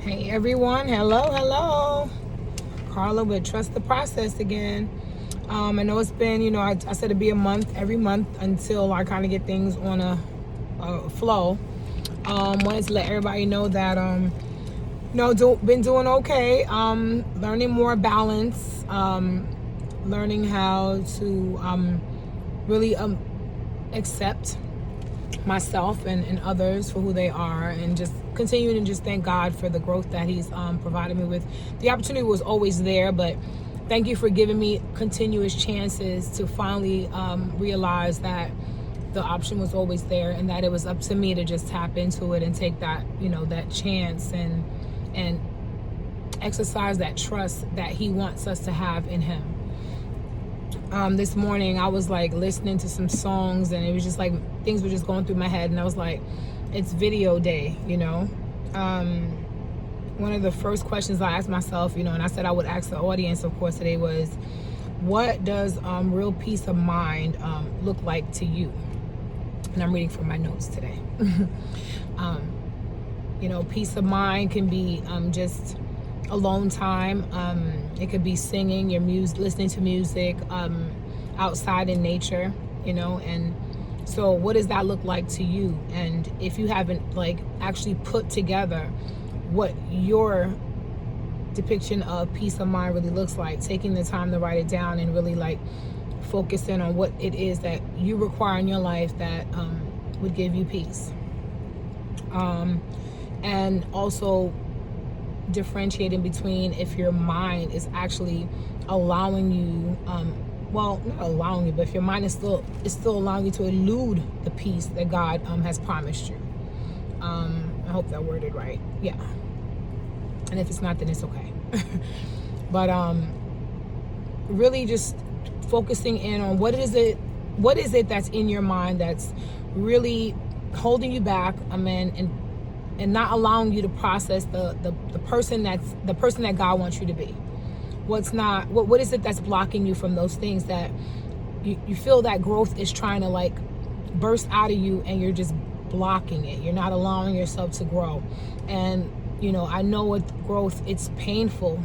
Hey everyone, hello. Carla with Trust the Process again. I know it's been, I said it'd be a month, every month until I kind of get things on a flow. Wanted to let everybody know that, been doing okay. Learning more balance, learning how to really accept myself and others for who they are, and just continuing to just thank God for the growth that he's provided me with. The opportunity was always there, but thank you for giving me continuous chances to finally realize that the option was always there, and that it was up to me to just tap into it and take that, that chance and exercise that trust that he wants us to have in him. This morning I was like listening to some songs, and it was just like things were just going through my head, and I was like, it's video day, one of the first questions I asked myself, and I said I would ask the audience, of course, today was, what does real peace of mind look like to you? And I'm reading from my notes today. Peace of mind can be just alone time. It could be singing your music, listening to music, outside in nature, and so what does that look like to you? And if you haven't actually put together what your depiction of peace of mind really looks like, taking the time to write it down and really focusing on what it is that you require in your life that would give you peace, and also differentiating between if your mind is actually allowing you, not allowing you, but if your mind is still allowing you to elude the peace that God has promised you. I hope that worded right. Yeah. And if it's not, then it's okay. But really just focusing in on what is it that's in your mind that's really holding you back, and not allowing you to process the person that God wants you to be. What is it that's blocking you from those things that you feel that growth is trying to burst out of you, and you're just blocking it. You're not allowing yourself to grow. And I know with growth, it's painful.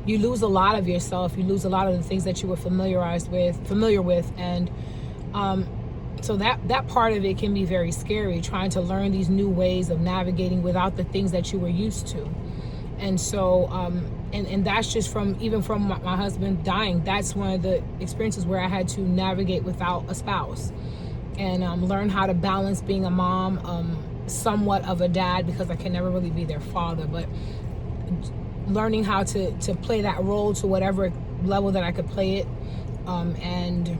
You lose a lot of yourself. You lose a lot of the things that you were familiar with, and so that part of it can be very scary, trying to learn these new ways of navigating without the things that you were used to. And so and that's just from my husband dying. That's one of the experiences where I had to navigate without a spouse, and learn how to balance being a mom, somewhat of a dad, because I can never really be their father, but learning how to play that role to whatever level that I could play it, and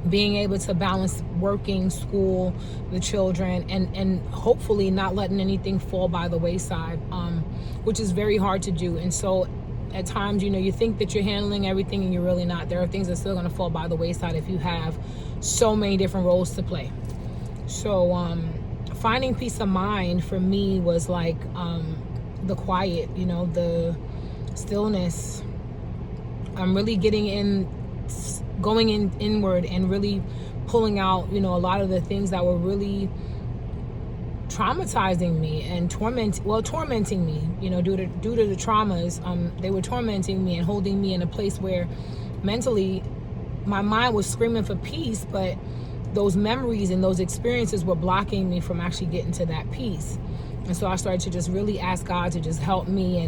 being able to balance working, school, the children, and hopefully not letting anything fall by the wayside, which is very hard to do. And so at times, you think that you're handling everything, and you're really not. There are things that are still going to fall by the wayside if you have so many different roles to play. So finding peace of mind for me was the quiet, the stillness. I'm really going inward and really pulling out, a lot of the things that were really traumatizing me and tormenting me, due to the traumas. They were tormenting me and holding me in a place where mentally my mind was screaming for peace, but those memories and those experiences were blocking me from actually getting to that peace. And so I started to just really ask God to just help me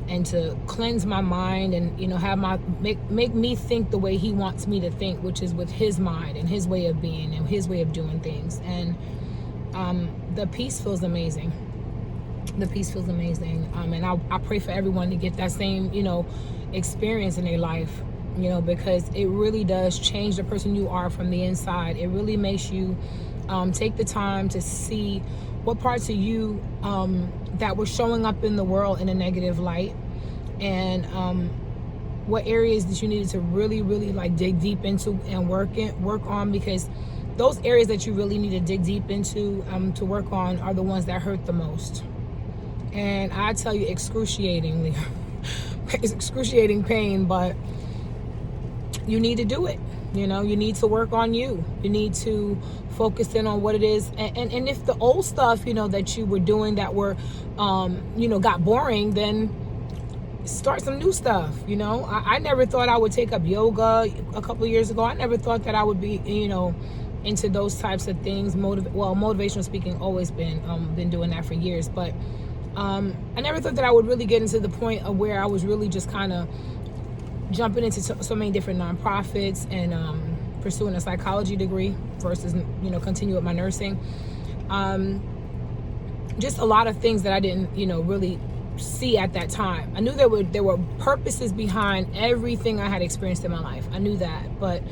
and to cleanse my mind, and have make me think the way he wants me to think, which is with his mind and his way of being and his way of doing things. And the peace feels amazing. And I pray for everyone to get that same experience in their life, because it really does change the person you are from the inside. It really makes you take the time to see what parts of you that were showing up in the world in a negative light, and what areas that you needed to really dig deep into and work on, because those areas that you really need to dig deep into to work on are the ones that hurt the most. And I tell you, it's excruciating pain, but you need to do it. You know, you need to work on you. You need to focus in on what it is. And if the old stuff, you know, that you were doing that were, you know, got boring, then start some new stuff. You know, I never thought I would take up yoga a couple of years ago. I never thought that I would be, you know, into those types of things. Motivational speaking, always been doing that for years. But I never thought that I would really get into the point of where I was really just kind of jumping into so many different nonprofits and pursuing a psychology degree versus, you know, continue with my nursing. Just a lot of things that I didn't, you know, really see at that time. I knew there were purposes behind everything I had experienced in my life. I knew that, but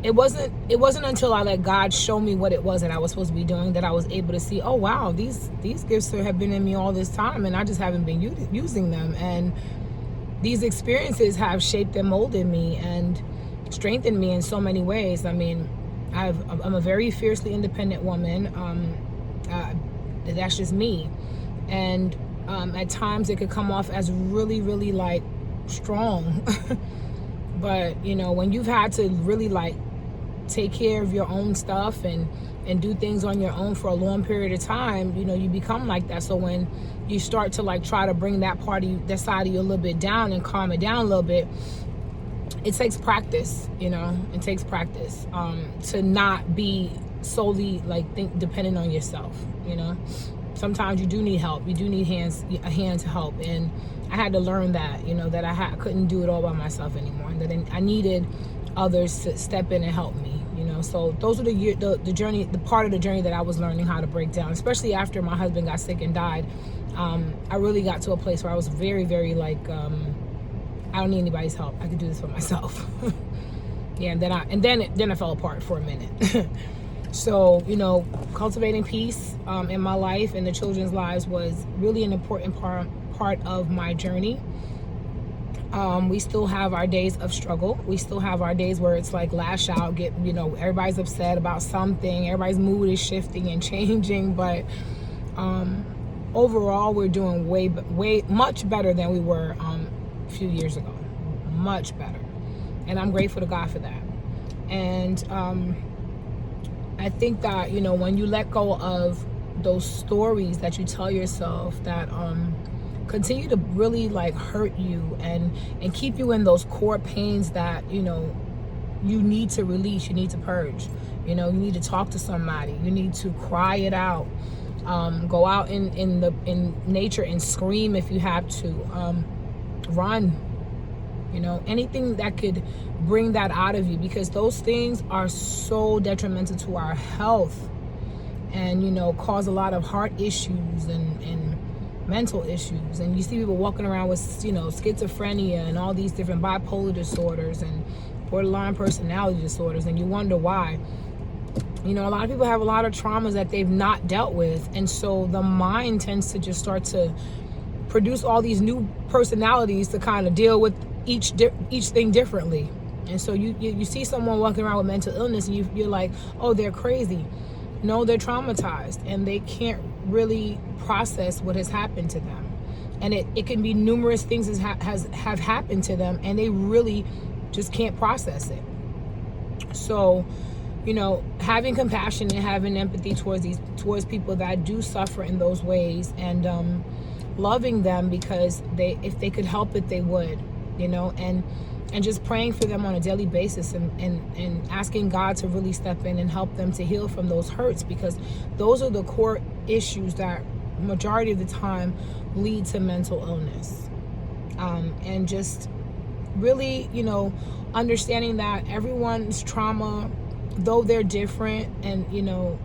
it wasn't until I let God show me what it was that I was supposed to be doing that I was able to see, oh wow, these gifts have been in me all this time, and I just haven't been using them. And these experiences have shaped and molded me and strengthened me in so many ways. I mean, I'm a very fiercely independent woman. That's just me. And at times it could come off as really, really like strong. But, you know, when you've had to really like take care of your own stuff and do things on your own for a long period of time, you know, you become like that. So when you start to like try to bring that side of you a little bit down and calm it down a little bit, it takes practice. You know, it takes practice to not be solely like dependent on yourself. You know, sometimes you do need help. You do need a hand to help, and I had to learn that, you know, that I couldn't do it all by myself anymore, and that I needed others to step in and help me. You know, so those are the journey, the part of the journey that I was learning how to break down, especially after my husband got sick and died. I really got to a place where I was very, very like, I don't need anybody's help. I can do this for myself. Yeah, and then I fell apart for a minute. So, you know, cultivating peace in my life and the children's lives was really an important part of my journey. We still have our days of struggle. We still have our days where it's like lash out, you know, everybody's upset about something. Everybody's mood is shifting and changing. But overall, we're doing way much better than we were a few years ago. Much better. And I'm grateful to God for that. And I think that, you know, when you let go of those stories that you tell yourself that continue to really like hurt you and keep you in those core pains that, you know, you need to release, you need to purge, you know, you need to talk to somebody, you need to cry it out, go out in nature and scream if you have to, run, you know, anything that could bring that out of you, because those things are so detrimental to our health and, you know, cause a lot of heart issues and mental issues. And you see people walking around with, you know, schizophrenia and all these different bipolar disorders and borderline personality disorders, and you wonder why. You know, a lot of people have a lot of traumas that they've not dealt with, and so the mind tends to just start to produce all these new personalities to kind of deal with each thing differently. And so you see someone walking around with mental illness and you're like, oh, they're crazy. No, they're traumatized and they can't really process what has happened to them. And it can be numerous things have happened to them and they really just can't process it. So, you know, having compassion and having empathy towards people that do suffer in those ways, and loving them because if they could help it, they would, you know, and just praying for them on a daily basis and asking God to really step in and help them to heal from those hurts, because those are the core issues that majority of the time lead to mental illness. And just really, you know, understanding that everyone's trauma, though they're different, and, you know,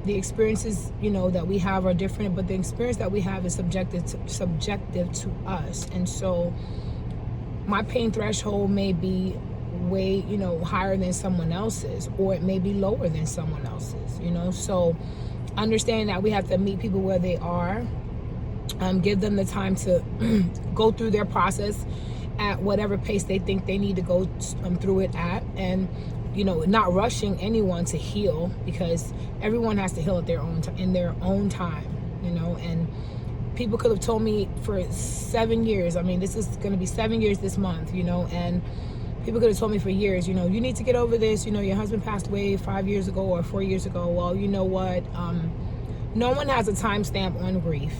the experiences, you know, that we have are different, but the experience that we have is subjective to us. And so my pain threshold may be way, you know, higher than someone else's, or it may be lower than someone else's, you know. So understanding that we have to meet people where they are, give them the time to go through their process at whatever pace they think they need to go through it at, and, you know, not rushing anyone to heal, because everyone has to heal at in their own time, you know. And people could have told me for 7 years, I mean, this is going to be 7 years this month, you know, and People could have told me for years, you need to get over this. Your husband passed away 5 years ago or 4 years ago. Well, you know what? No one has a timestamp on grief.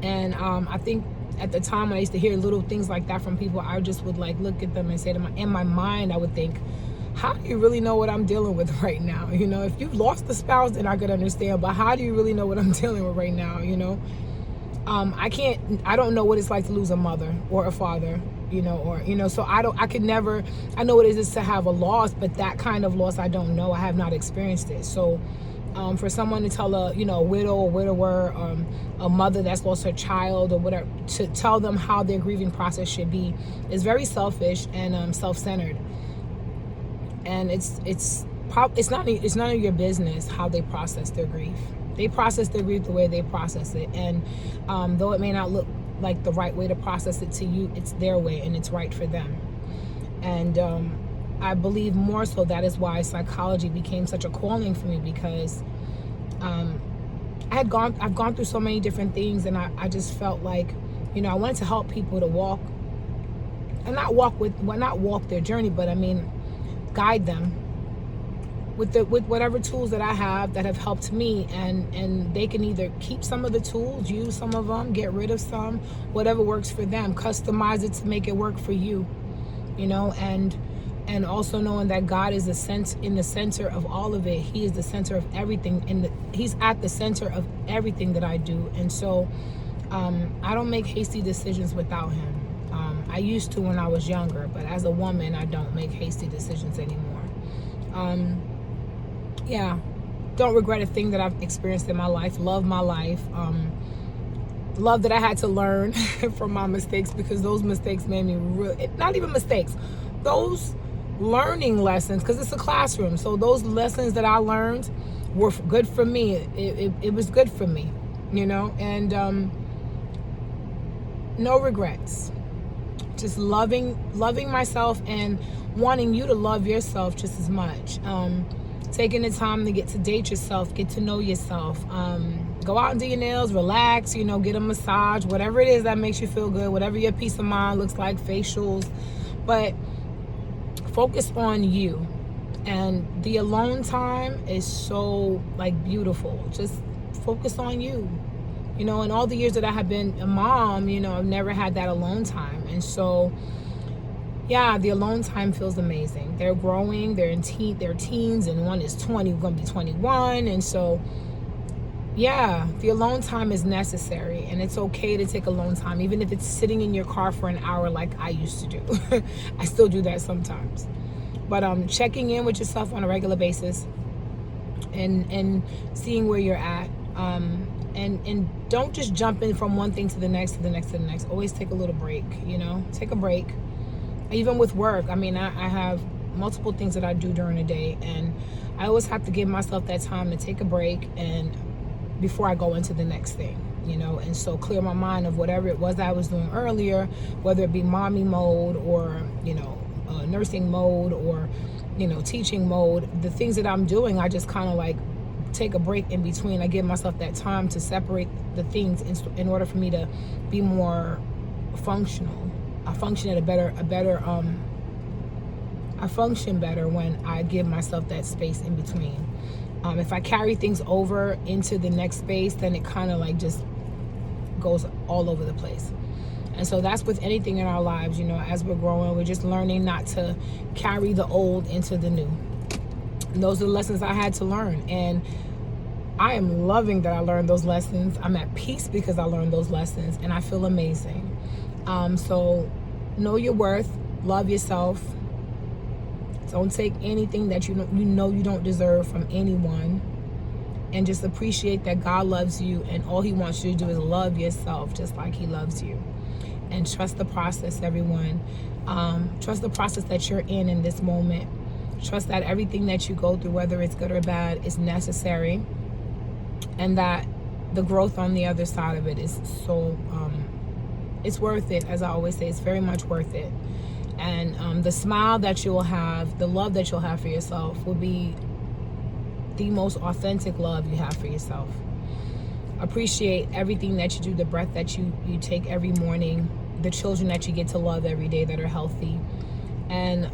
And I think at the time when I used to hear little things like that from people, I just would look at them and say in my mind, I would think, how do you really know what I'm dealing with right now? If you've lost a spouse, then I could understand, but how do you really know what I'm dealing with right now? I don't know what it's like to lose a mother or a father, so I know what it is to have a loss, but that kind of loss, I don't know. I have not experienced it. So for someone to tell a widow or widower, a mother that's lost her child or whatever, to tell them how their grieving process should be is very selfish and self-centered. And it's none of your business how they process their grief. They process their grief the way they process it, and though it may not look like the right way to process it to you, it's their way and it's right for them. And I believe more so that is why psychology became such a calling for me, because I've gone through so many different things, and I just felt like I wanted to help people to walk, and not walk their journey, but guide them with whatever tools that I have that have helped me, and they can either keep some of the tools, use some of them, get rid of some, whatever works for them, customize it to make it work for you, and also knowing that God is in the center of all of it. He is the center of everything, and He's at the center of everything that I do. And so I don't make hasty decisions without Him. I used to when I was younger, but as a woman, I don't make hasty decisions anymore. Don't regret a thing that I've experienced in my life. Love my life. Love that I had to learn from my mistakes, because those mistakes made me not even mistakes, those learning lessons, because it's a classroom. So those lessons that I learned were good for me. It was good for me, and no regrets. Just loving myself and wanting you to love yourself just as much. Taking the time to get to date yourself, get to know yourself. Go out and do your nails, relax, get a massage, whatever it is that makes you feel good, whatever your peace of mind looks like, facials. But focus on you. And the alone time is so beautiful. Just focus on you. In all the years that I have been a mom, I've never had that alone time. And so, the alone time feels amazing. They're growing, they're teens, and one is 20, going to be 21. And so, the alone time is necessary, and it's okay to take alone time, even if it's sitting in your car for an hour like I used to do. I still do that sometimes. But checking in with yourself on a regular basis and seeing where you're at. And don't just jump in from one thing to the next, to the next, to the next. Always take a little break, take a break. Even with work, I have multiple things that I do during the day, and I always have to give myself that time to take a break and before I go into the next thing, and so clear my mind of whatever it was that I was doing earlier, whether it be mommy mode or, nursing mode or, teaching mode. The things that I'm doing, I just kind of take a break in between. I give myself that time to separate the things in order for me to be more functional. I function better when I give myself that space in between. If I carry things over into the next space, then it kind of just goes all over the place. And so that's with anything in our lives, as we're growing, we're just learning not to carry the old into the new. And those are the lessons I had to learn. And I am loving that I learned those lessons. I'm at peace because I learned those lessons, and I feel amazing. So know your worth, love yourself. Don't take anything that you don't deserve from anyone, and just appreciate that God loves you, and all He wants you to do is love yourself just like He loves you. And trust the process, everyone. Trust the process that you're in this moment. Trust that everything that you go through, whether it's good or bad, is necessary, and that the growth on the other side of it is so it's worth it. As I always say, it's very much worth it. And the smile that you'll have, the love that you'll have for yourself will be the most authentic love you have for yourself. Appreciate everything that you do, the breath that you take every morning, the children that you get to love every day that are healthy, and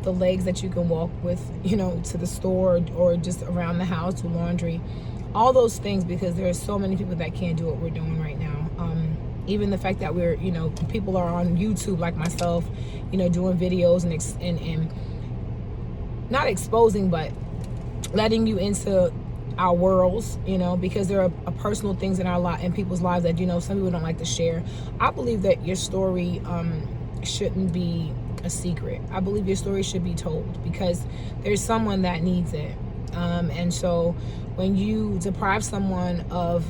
the legs that you can walk with, to the store or just around the house to laundry, all those things, because there are so many people that can't do what we're doing right now. Even the fact that we're, people are on YouTube like myself, doing videos and not exposing, but letting you into our worlds, because there are personal things in people's lives that, some people don't like to share. I believe that your story shouldn't be a secret. I believe your story should be told because there's someone that needs it. And so when you deprive someone of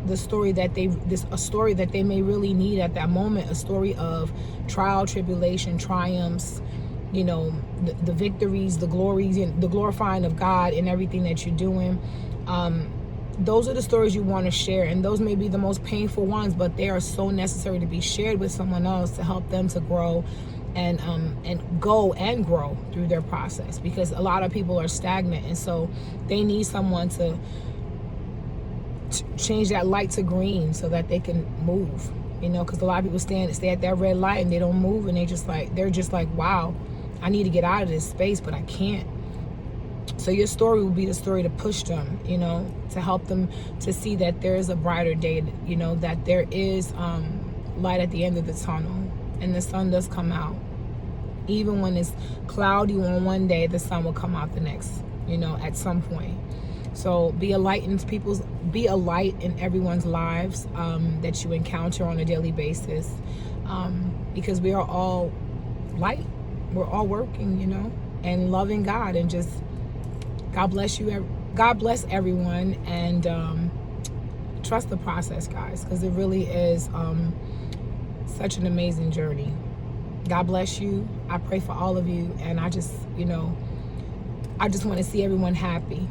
the story that a story that they may really need at that moment, a story of trial, tribulation, triumphs, the victories, the glories, and the glorifying of God in everything that you're doing. Those are the stories you want to share, and those may be the most painful ones, but they are so necessary to be shared with someone else to help them to grow and go and grow through their process, because a lot of people are stagnant, and so they need someone to change that light to green so that they can move, because a lot of people stay at that red light and they don't move, and they're just like, wow, I need to get out of this space, but I can't. So your story will be the story to push them, to help them to see that there is a brighter day, that there is light at the end of the tunnel, and the sun does come out. Even when it's cloudy on one day, the sun will come out the next, at some point. So be a light in everyone's lives that you encounter on a daily basis, because we are all light. We're all working, and loving God, and just God bless you. God bless everyone, and trust the process, guys, because it really is such an amazing journey. God bless you. I pray for all of you, and I just want to see everyone happy.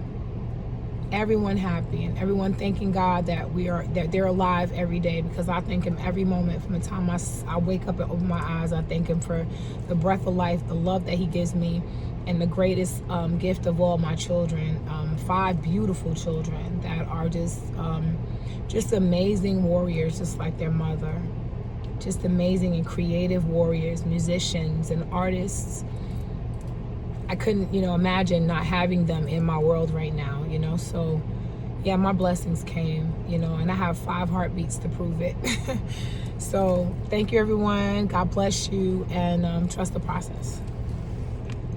Everyone happy, and everyone thanking God that they're alive every day, because I thank him every moment. From the time I wake up and open my eyes, I thank him for the breath of life, the love that he gives me, and the greatest gift of all, my children, 5 beautiful children that are just amazing warriors, just like their mother, just amazing and creative warriors, musicians and artists. I couldn't, imagine not having them in my world right now, so yeah, my blessings came, and I have 5 heartbeats to prove it. So thank you, everyone. God bless you, and trust the process.